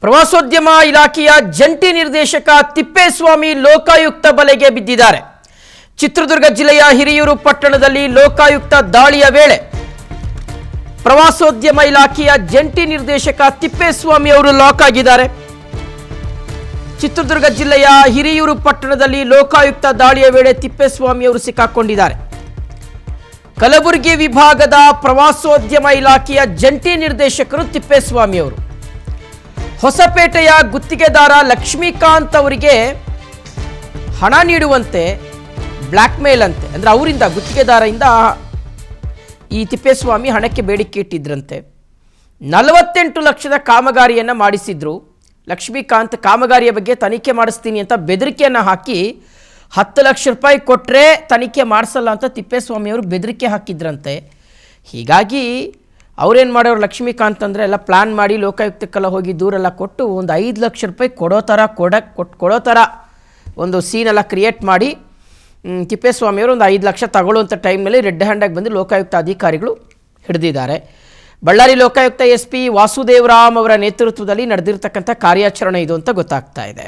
ಪ್ರವಾಸೋದ್ಯಮ ಇಲಾಖೆಯ ಜಂಟಿ ನಿರ್ದೇಶಕ ತಿಪ್ಪೇಸ್ವಾಮಿ ಲೋಕಾಯುಕ್ತ ಬಲೆಗೆ ಬಿದ್ದಿದ್ದಾರೆ. ಚಿತ್ರದುರ್ಗ ಜಿಲ್ಲೆಯ ಹಿರಿಯೂರು ಪಟ್ಟಣದಲ್ಲಿ ಲೋಕಾಯುಕ್ತ ದಾಳಿಯ ವೇಳೆ ಪ್ರವಾಸೋದ್ಯಮ ಇಲಾಖೆಯ ಜಂಟಿ ನಿರ್ದೇಶಕ ತಿಪ್ಪೇಸ್ವಾಮಿ ಅವರು ಲಾಕ್ ಆಗಿದ್ದಾರೆ. ಚಿತ್ರದುರ್ಗ ಜಿಲ್ಲೆಯ ಹಿರಿಯೂರು ಪಟ್ಟಣದಲ್ಲಿ ಲೋಕಾಯುಕ್ತ ದಾಳಿಯ ವೇಳೆ ತಿಪ್ಪೇಸ್ವಾಮಿ ಅವರು ಸಿಕ್ಕಾಕೊಂಡಿದ್ದಾರೆ. ಕಲಬುರಗಿ ವಿಭಾಗದ ಪ್ರವಾಸೋದ್ಯಮ ಇಲಾಖೆಯ ಜಂಟಿ ನಿರ್ದೇಶಕರು ತಿಪ್ಪೇಸ್ವಾಮಿ ಅವರು ಹೊಸಪೇಟೆಯ ಗುತ್ತಿಗೆದಾರ ಲಕ್ಷ್ಮೀಕಾಂತ್ ಅವರಿಗೆ ಹಣ ನೀಡುವಂತೆ ಬ್ಲ್ಯಾಕ್ ಮೇಲ್ ಅಂತೆ, ಅಂದರೆ ಅವರಿಂದ ಗುತ್ತಿಗೆದಾರರಿಂದ ಈ ತಿಪ್ಪೇಸ್ವಾಮಿ ಹಣಕ್ಕೆ ಬೇಡಿಕೆ ಇಟ್ಟಿದ್ರಂತೆ. 48 ಲಕ್ಷದ ಕಾಮಗಾರಿಯನ್ನು ಮಾಡಿಸಿದ್ರು. ಲಕ್ಷ್ಮೀಕಾಂತ್ ಕಾಮಗಾರಿಯ ಬಗ್ಗೆ ತನಿಖೆ ಮಾಡಿಸ್ತೀನಿ ಅಂತ ಬೆದರಿಕೆಯನ್ನು ಹಾಕಿ 10 ಲಕ್ಷ ರೂಪಾಯಿ ಕೊಟ್ಟರೆ ತನಿಖೆ ಮಾಡಿಸಲ್ಲ ಅಂತ ತಿಪ್ಪೇಸ್ವಾಮಿ ಅವರು ಬೆದರಿಕೆ ಹಾಕಿದ್ರಂತೆ. ಹೀಗಾಗಿ ಅವ್ರೇನು ಮಾಡೋರು, ಲಕ್ಷ್ಮೀಕಾಂತ್ ಅಂದರೆ ಎಲ್ಲ ಪ್ಲ್ಯಾನ್ ಮಾಡಿ ಲೋಕಾಯುಕ್ತಕ್ಕೆಲ್ಲ ಹೋಗಿ ದೂರೆಲ್ಲ ಕೊಟ್ಟು ಒಂದು 5 ಲಕ್ಷ ರೂಪಾಯಿ ಕೊಡೋ ಥರ ಒಂದು ಸೀನೆಲ್ಲ ಕ್ರಿಯೇಟ್ ಮಾಡಿ ತಿಪ್ಪೇಸ್ವಾಮಿಯವರು ಒಂದು 5 ಲಕ್ಷ ತಗೊಳ್ಳುವಂಥ ಟೈಮ್ನಲ್ಲಿ ರೆಡ್ ಹ್ಯಾಂಡಾಗಿ ಬಂದು ಲೋಕಾಯುಕ್ತ ಅಧಿಕಾರಿಗಳು ಹಿಡಿದಿದ್ದಾರೆ. ಬಳ್ಳಾರಿ ಲೋಕಾಯುಕ್ತ SP ವಾಸುದೇವರಾಮ್ ಅವರ ನೇತೃತ್ವದಲ್ಲಿ ನಡೆದಿರ್ತಕ್ಕಂಥ ಕಾರ್ಯಾಚರಣೆ ಇದು ಅಂತ ಗೊತ್ತಾಗ್ತಾ ಇದೆ.